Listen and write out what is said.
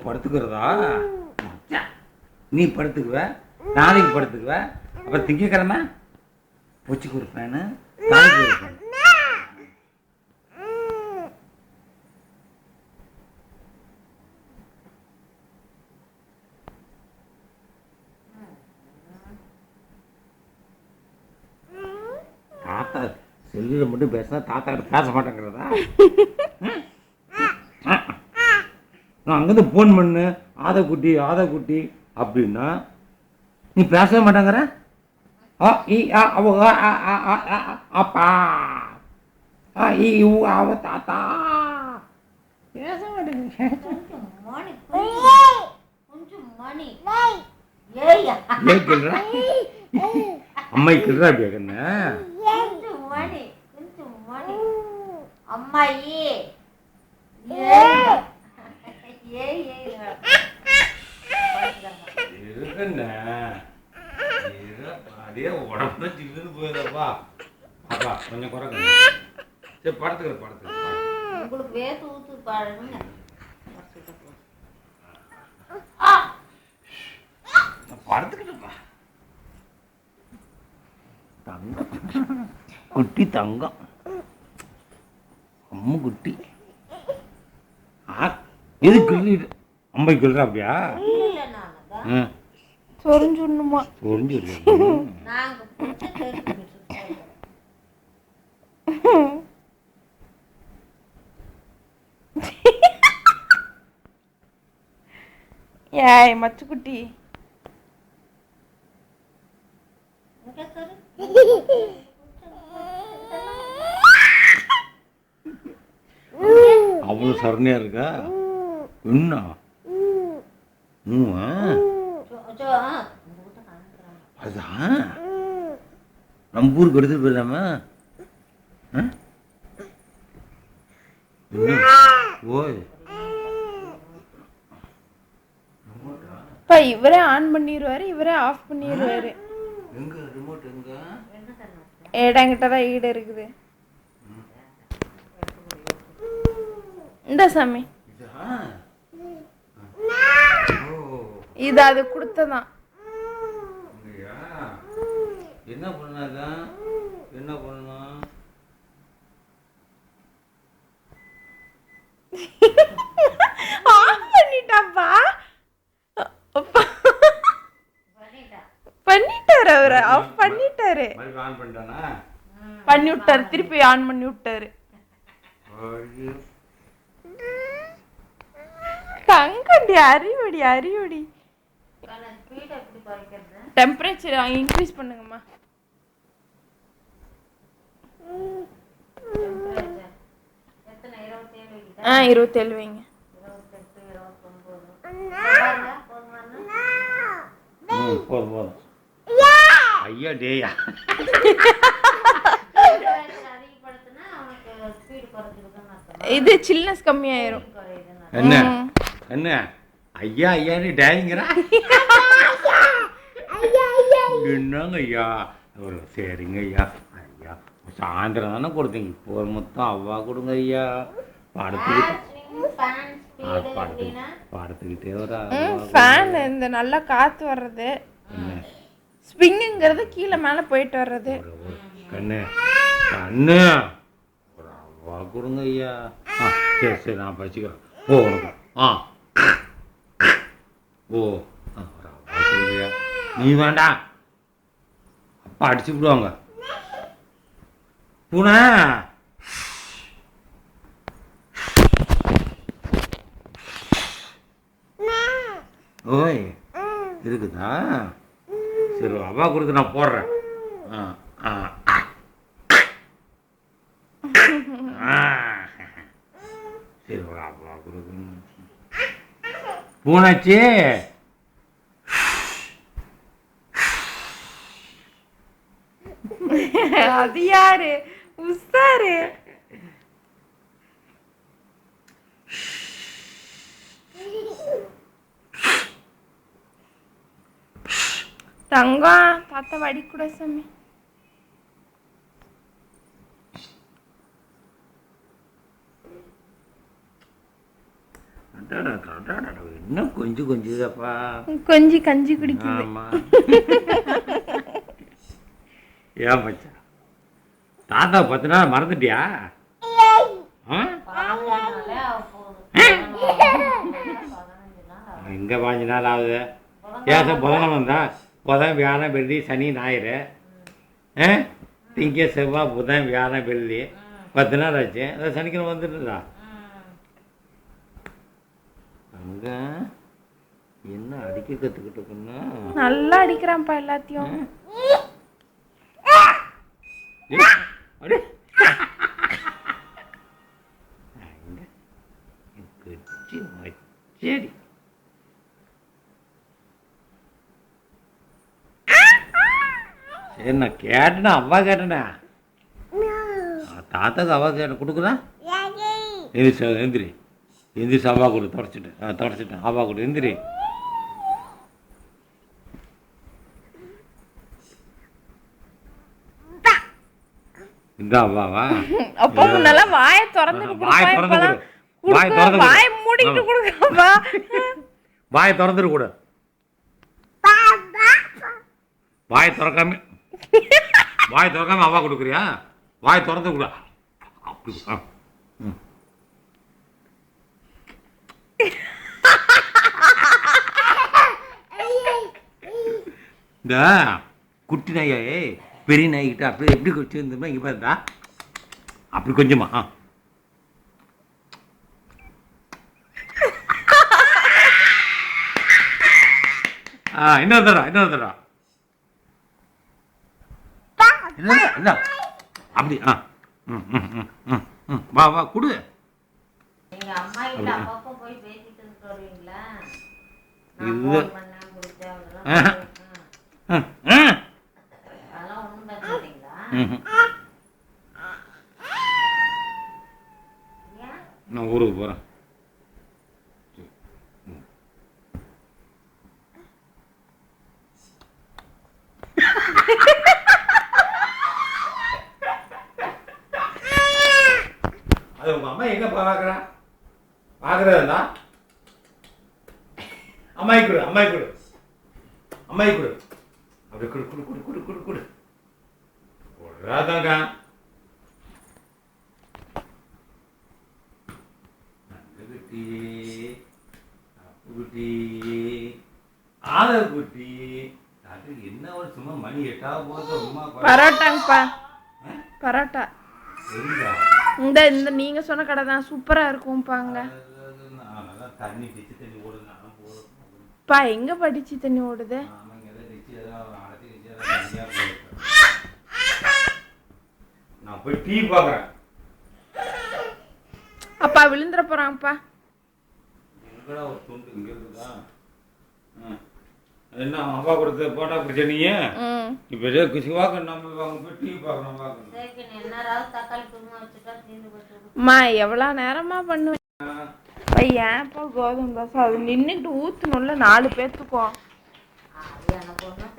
படுத்துக்கிறதா? நீ படுத்துக்குவ, நாளைக்கு படுத்துக்குவ, அப்புறம் திங்கக்கிழமை வச்சுக்கு ஒரு ஃபேனு, நாளைக்கு ஒரு ஃபேன். தாத்தா செல்லில் மட்டும் பேசினா தாத்தா கிட்ட பேச மாட்டேங்கிறதா? நான் அங்கேருந்து ஃபோன் பண்ணு, ஆதக்குட்டி ஆதக்குட்டி அப்படின்னா நீ பேசவே மாட்டேங்கிற. அப்பா தாத்தா பேச மாட்டேங்க. அம்மா கிள்றா அப்படியா கண்ணு? அம்மாயி அப்படியே உடம்பு சில்லுன்னு போயிடுறப்பா. அப்பா கொஞ்சம் குறைக்க. சரி படத்துக்கு உங்களுக்கு வேத்து ஊத்து பாருங்க. படத்துக்கிட்டப்பா தங்கம், குட்டி தங்கம், அம்மு குட்டி. எது கிள்ளிட்டு அம்மை கிள்றா அப்படியா? சொரிஞ்சுடணுமா? சொரிஞ்சுடு. ஏய் மச்சுக்குட்டி, அவ்வளோ சரணையா இருக்கா? என்ன அதான் நம்ம ஊருக்கு எடுத்துட்டு போயிடலாமா? ஓய் இப்போ இவரே ஆன் பண்ணிடுவாரு, இவரே ஆஃப் பண்ணிடுவாரு. எங்க ரிமோட் எங்க? ஏடாங்கிட்ட தான் ஈடு இருக்குது. இந்த சாமி இது அது கொடுத்ததான். என்ன பண்ணாதான் என்ன பண்ணலாம்? ஆஃப் பண்ணிட்டாப்பா. பண்ணிட்டாரு, அவரு ஆஃப் பண்ணிட்டாரு. ஆன் பண்ணிட்டானா? பண்ணி விட்டாரு, திருப்பி ஆன் பண்ணி விட்டாரு. தங்கடி அறிவுடி அறிவுடி. Temperature increase பண்ணுங்கம்மா. ஆ 27 வைங்க. போதும் ஐயா டேயா. இது சில்னஸ் கம்மியாயிரும். என்ன என்ன ஐயா ஐயான்னு டேங்கிறா? என்னங்க ஐயா? ஒரு சரிங்க ஐயா. ஐயா சாயந்தரம் தானே கொடுத்தீங்க, இப்போ ஒரு மொத்தம் அவ்வா கொடுங்க ஐயா. படுத்துக்கிட்டே ஒரு ஃபேன் இந்த நல்லா காற்று வர்றது, ஸ்ப்ரிங்குங்கிறது கீழே மேலே போயிட்டு வர்றது. கண்ணு கண்ணு ஒரு அவ்வா கொடுங்க ஐயா. சரி சரி நான் பச்சிக்கிறேன். ஓ உனக்கு ஓ ஒரு அவ்வா கொடுங்கய்யா. நீ வேண்டாம், அப்பா அடிச்சு விடுவாங்க. பூனை ஓய் இருக்குதா? சரி அவ்வா கொடுத்து நான் போடுறேன். சரி அவ்வா கொடுக்கு பூனாச்சி. அது யாரு? உஸ்தாரு. தங்கம் தாத்தா வடி கூட சாமி. இன்னும் கொஞ்சம் கொஞ்சதாப்பா. கொஞ்சி கஞ்சி குடிக்குது. ஆமா. ஏன் மச்சா தாத்தா 10 நாள் மறந்துட்டியா? எங்க 5 நாள் ஆகுது? ஏன் புதனம் தான் புதன் வியாழன் வெள்ளி சனி ஞாயிறு திங்க செவ்வாய் புதன் வியாழன் வெள்ளி 10 நாள் ஆச்சு. அதான் சனிக்கிழமை வந்துட்டுதா. அங்க என்ன அடிக்க கற்றுக்கிட்டு இருக்குன்னா நல்லா அடிக்கிறான்ப்பா எல்லாத்தையும். சரி சரி நான் கேட்டேனா அவ்வா கேட்டேனா தாத்தாக்கு அவ்வா கேட்ட கொடுக்குறேன். எந்திரி எந்திரிச்சு அவ்வா கொடு. தொடச்சிட்டேன் அவ்வா கொடு. எந்திரி. இந்த அவ்வாவா அப்பா முன்னெல்லாம் வாயை திறந்துட்டு கொடுப்பா. வாயை மூடிட்டு கொடுக்கப்பா. வாயை திறந்துட்டு கொடு. வாயை திறக்காம அவ்வா கொடுக்குறியா? வாயை திறந்து கொடு. அப்படி இந்த குட்டி நாயே பெரிய நாய்கிட்ட அப்படியே எப்படி வச்சுருந்தோம்னா இங்கே பாருடா அப்படி கொஞ்சமா இன்னொரு தடவை என்ன அப்படி வா வா கொடு. எங்க அம்மா கிட்ட அப்பப்போ போய் பேசிட்டு வருவீங்களா? இது அதெல்லாம் ஒண்ணும் பேச மாட்டீங்களா? நான் ஊருக்கு போகிறேன். அது உங்கள் அம்மா எங்கே பார்க்குறா? பார்க்குறதா அம்மாயி கொடு அப்படி கொடு போடுறாதாங்க. குட்டி குட்டி குட்டி அது என்ன ஒரு சும்மா மணி 8 போது பரோட்டாங்கப்பா. பரோட்டா இந்த இந்த நீங்க சொன்ன கடை தான் சூப்பரா இருக்கும்பாங்க. தண்ணி டிச்சு தண்ணி ஓடுது. பா எங்க படிச்சு தண்ணி ஓடுது? நான் போய் டீ பார்க்குறேன். அப்பா விழுந்துட போறாங்கப்பா. எங்கடா ஒரு துண்டு இங்கே இருக்குதா? என்ன அப்பா கொடுத்து போட்டா குடிச்ச நீ இப்போ சிவாக்கு நம்ம வாங்க போய் டீ பார்க்குறோம் பார்க்கணும். அம்மா எவ்வளோ நேரமா பண்ணுவேன். ஏன்ப்பா கோதுமை தோசை அது நின்றுக்கிட்டு ஊற்றணும்ல 4 பேர்த்துக்கும். எனக்கு ஒன்றும்